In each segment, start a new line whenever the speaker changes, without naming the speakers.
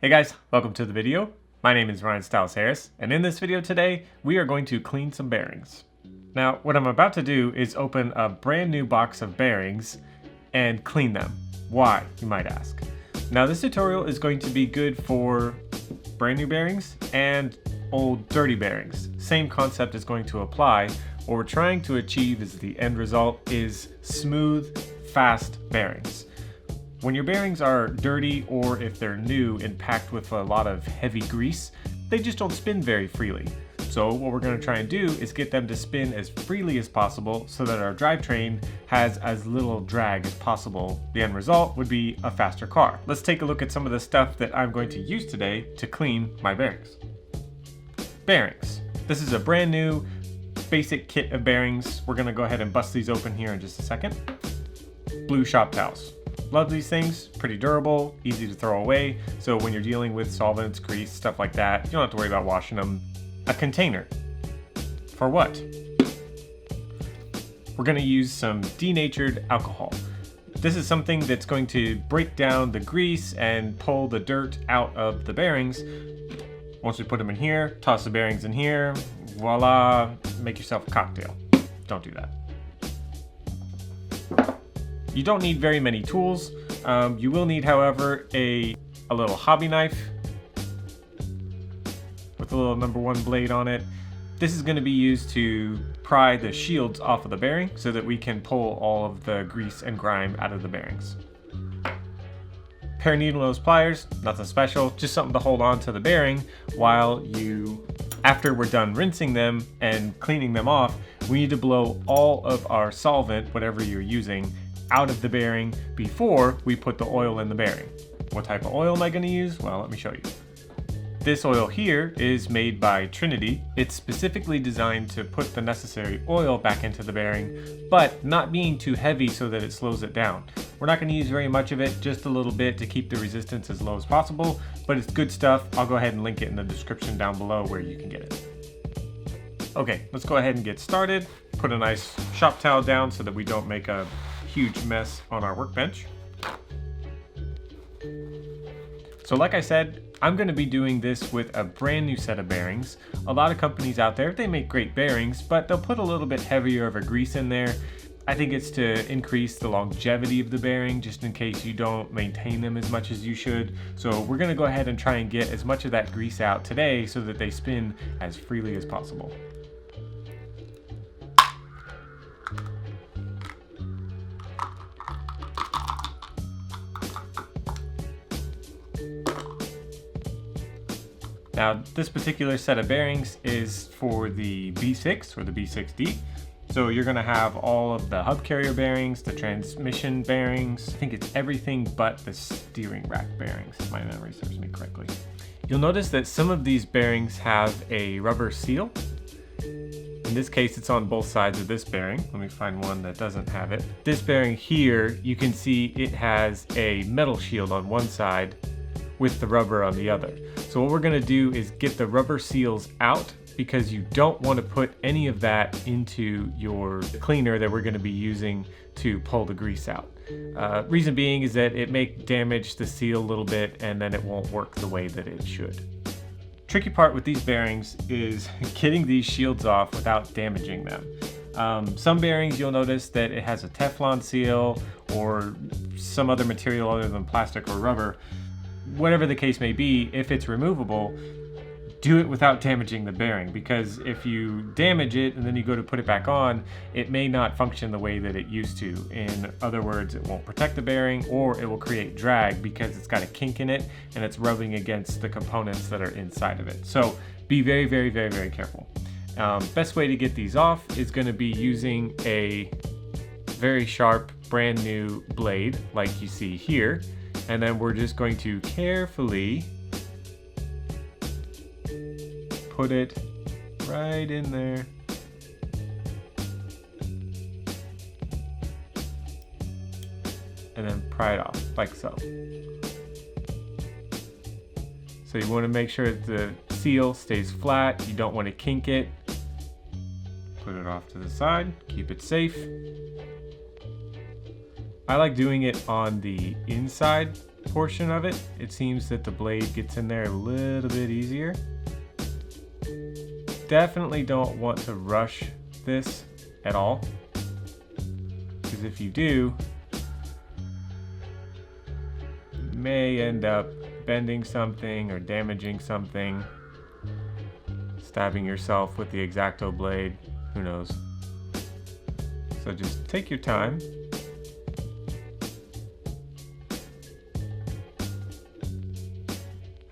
Hey guys, welcome to the video. My name is Ryan Styles Harris, and in this video today, we are going to clean some bearings. Now, what I'm about to do is open a brand new box of bearings and clean them. Why, you might ask? Now, this tutorial is going to be good for brand new bearings and old dirty bearings. Same concept is going to apply. What we're trying to achieve is the end result is smooth, fast bearings. When your bearings are dirty or if they're new and packed with a lot of heavy grease, they just don't spin very freely. So what we're going to try and do is get them to spin as freely as possible so that our drivetrain has as little drag as possible. The end result would be a faster car. Let's take a look at some of the stuff that I'm going to use today to clean my bearings. Bearings. This is a brand new basic kit of bearings. We're going to go ahead and bust these open here in just a second. Blue shop towels. Love these things, pretty durable, easy to throw away, so when you're dealing with solvents, grease, stuff like that, you don't have to worry about washing them. A container. For what? We're going to use some denatured alcohol. This is something that's going to break down the grease and pull the dirt out of the bearings. Once we put them in here, toss the bearings in here, voila, make yourself a cocktail. Don't do that. You don't need very many tools. You will need, however, a little hobby knife with a little number 1 blade on it. This is going to be used to pry the shields off of the bearing so that we can pull all of the grease and grime out of the bearings. Pair of needle nose pliers, nothing special, just something to hold on to the bearing after we're done rinsing them and cleaning them off, we need to blow all of our solvent, whatever you're using, out of the bearing before we put the oil in the bearing. What type of oil am I going to use? Well, let me show you. This oil here is made by Trinity. It's specifically designed to put the necessary oil back into the bearing, but not being too heavy so that it slows it down. We're not going to use very much of it, just a little bit to keep the resistance as low as possible, but it's good stuff. I'll go ahead and link it in the description down below where you can get it. Okay, let's go ahead and get started. Put a nice shop towel down so that we don't make a huge mess on our workbench. So like I said, I'm going to be doing this with a brand new set of bearings. A lot of companies out there, they make great bearings, but they'll put a little bit heavier of a grease in there. I think it's to increase the longevity of the bearing, just in case you don't maintain them as much as you should. So we're going to go ahead and try and get as much of that grease out today so that they spin as freely as possible. Now, this particular set of bearings is for the B6 or the B6D. So you're going to have all of the hub carrier bearings, the transmission bearings. I think it's everything but the steering rack bearings, if my memory serves me correctly. You'll notice that some of these bearings have a rubber seal. In this case, it's on both sides of this bearing. Let me find one that doesn't have it. This bearing here, you can see it has a metal shield on one side with the rubber on the other. So what we're going to do is get the rubber seals out because you don't want to put any of that into your cleaner that we're going to be using to pull the grease out. Reason being is that it may damage the seal a little bit and then it won't work the way that it should. Tricky part with these bearings is getting these shields off without damaging them. Some bearings you'll notice that it has a Teflon seal or some other material other than plastic or rubber. Whatever the case may be, if it's removable, do it without damaging the bearing, because if you damage it and then you go to put it back on, it may not function the way that it used to. In other words, it won't protect the bearing or it will create drag because it's got a kink in it and it's rubbing against the components that are inside of it. So be very, very, very, very careful. Best way to get these off is going to be using a very sharp brand new blade like you see here. And then we're just going to carefully put it right in there. And then pry it off, like so. So you want to make sure that the seal stays flat. You don't want to kink it. Put it off to the side, keep it safe. I like doing it on the inside portion of it, it seems that the blade gets in there a little bit easier. Definitely don't want to rush this at all, because if you do, you may end up bending something or damaging something, stabbing yourself with the X-Acto blade, who knows. So just take your time.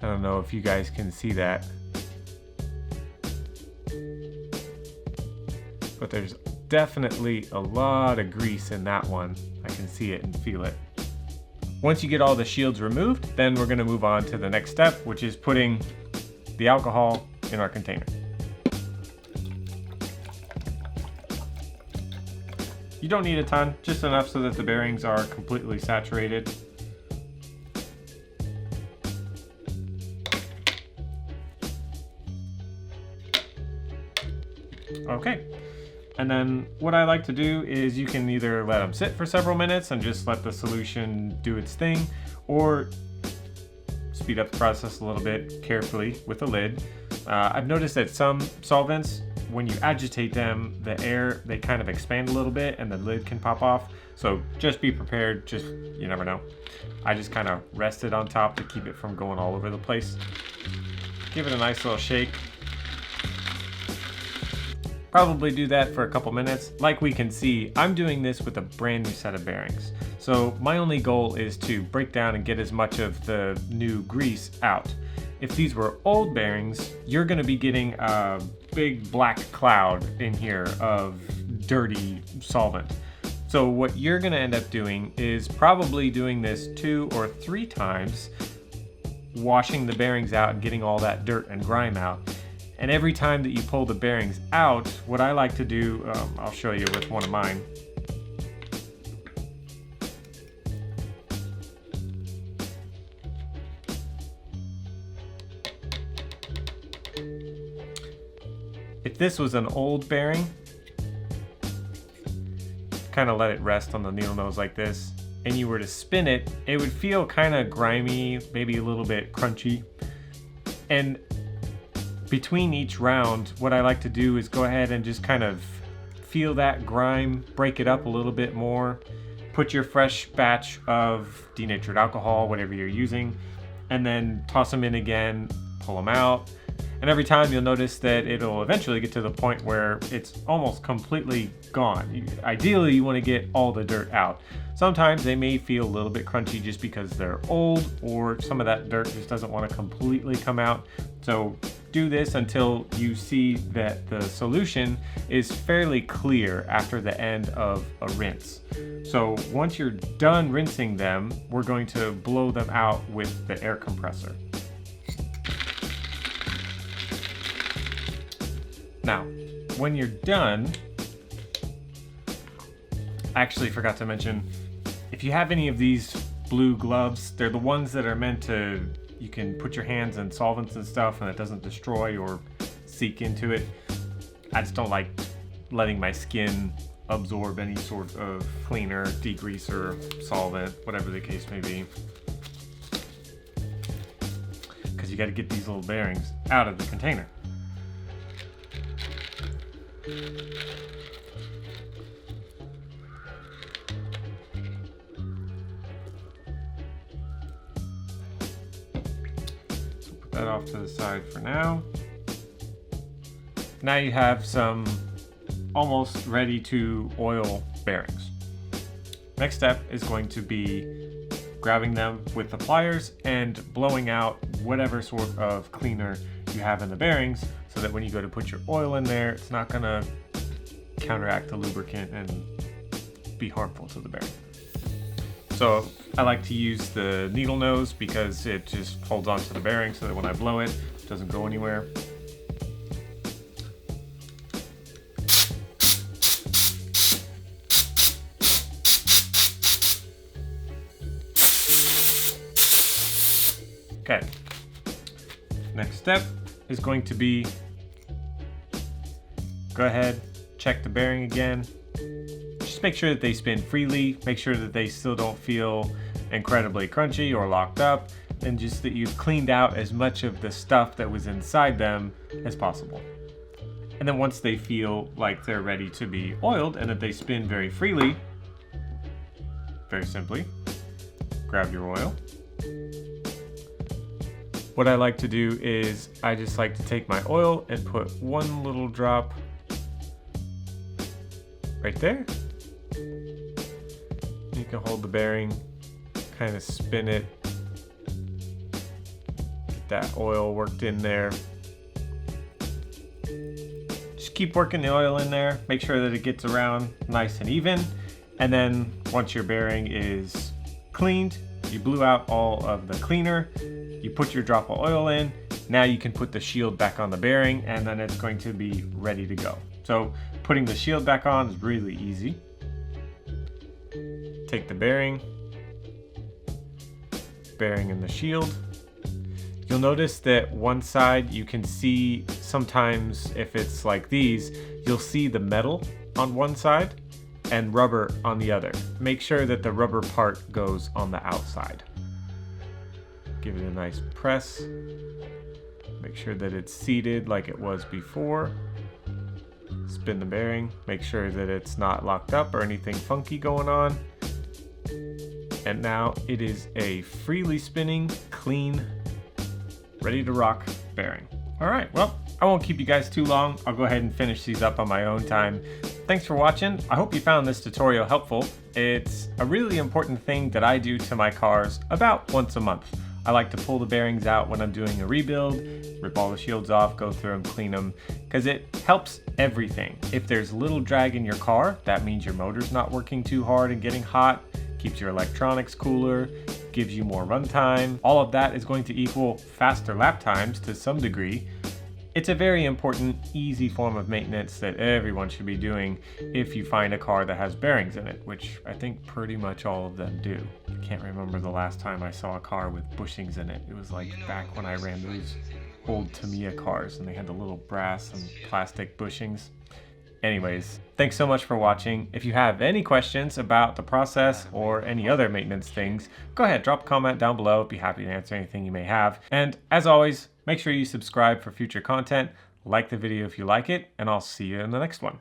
I don't know if you guys can see that, but there's definitely a lot of grease in that one. I can see it and feel it. Once you get all the shields removed, then we're going to move on to the next step, which is putting the alcohol in our container. You don't need a ton, just enough so that the bearings are completely saturated. Okay, and then what I like to do is you can either let them sit for several minutes and just let the solution do its thing, or speed up the process a little bit carefully with the lid. I've noticed that some solvents, when you agitate them, the air, they kind of expand a little bit and the lid can pop off. So just be prepared, just, you never know. I just kind of rest it on top to keep it from going all over the place. Give it a nice little shake. Probably do that for a couple minutes. Like we can see, I'm doing this with a brand new set of bearings. So my only goal is to break down and get as much of the new grease out. If these were old bearings, you're gonna be getting a big black cloud in here of dirty solvent. So what you're gonna end up doing is probably doing this 2 or 3 times, washing the bearings out and getting all that dirt and grime out. And every time that you pull the bearings out, what I like to do, I'll show you with one of mine. If this was an old bearing, kind of let it rest on the needle nose like this, and you were to spin it, it would feel kind of grimy, maybe a little bit crunchy. And between each round, what I like to do is go ahead and just kind of feel that grime, break it up a little bit more, put your fresh batch of denatured alcohol, whatever you're using, and then toss them in again, pull them out. And every time you'll notice that it'll eventually get to the point where it's almost completely gone. Ideally, you want to get all the dirt out. Sometimes they may feel a little bit crunchy just because they're old, or some of that dirt just doesn't want to completely come out. So do this until you see that the solution is fairly clear after the end of a rinse. So once you're done rinsing them, we're going to blow them out with the air compressor. Now, when you're done, I actually forgot to mention, if you have any of these blue gloves, they're the ones that are meant to, you can put your hands in solvents and stuff and it doesn't destroy or seep into it. I just don't like letting my skin absorb any sort of cleaner, degreaser, solvent, whatever the case may be. Because you got to get these little bearings out of the container. Put that off to the side for now. Now you have some almost ready to oil bearings. Next step is going to be grabbing them with the pliers and blowing out whatever sort of cleaner you have in the bearings, so that when you go to put your oil in there, it's not gonna counteract the lubricant and be harmful to the bearing. So I like to use the needle nose because it just holds onto the bearing so that when I blow it, it doesn't go anywhere. Okay, next step is going to be, go ahead, check the bearing again. Just make sure that they spin freely, make sure that they still don't feel incredibly crunchy or locked up, and just that you've cleaned out as much of the stuff that was inside them as possible. And then once they feel like they're ready to be oiled and that they spin very freely, very simply, grab your oil. What I like to do is I just like to take my oil and put one little drop right there. You can hold the bearing, kind of spin it, get that oil worked in there. Just keep working the oil in there, make sure that it gets around nice and even. And then once your bearing is cleaned, you blew out all of the cleaner, you put your drop of oil in, now you can put the shield back on the bearing and then it's going to be ready to go. So putting the shield back on is really easy. Take the bearing and the shield. You'll notice that one side you can see sometimes if it's like these, you'll see the metal on one side and rubber on the other. Make sure that the rubber part goes on the outside. Give it a nice press. Make sure that it's seated like it was before. Spin the bearing. Make sure that it's not locked up or anything funky going on. And now it is a freely spinning, clean, ready to rock bearing. All right, well, I won't keep you guys too long. I'll go ahead and finish these up on my own time. Thanks for watching. I hope you found this tutorial helpful. It's a really important thing that I do to my cars about once a month. I like to pull the bearings out when I'm doing a rebuild, rip all the shields off, go through them, clean them, because it helps everything. If there's little drag in your car, that means your motor's not working too hard and getting hot, keeps your electronics cooler, gives you more runtime. All of that is going to equal faster lap times to some degree. It's a very important, easy form of maintenance that everyone should be doing if you find a car that has bearings in it, which I think pretty much all of them do. I can't remember the last time I saw a car with bushings in it. It was like back when I ran those old Tamiya cars and they had the little brass and plastic bushings. Anyways, thanks so much for watching. If you have any questions about the process or any other maintenance things, go ahead, drop a comment down below. I'd be happy to answer anything you may have. And as always, make sure you subscribe for future content, like the video if you like it, and I'll see you in the next one.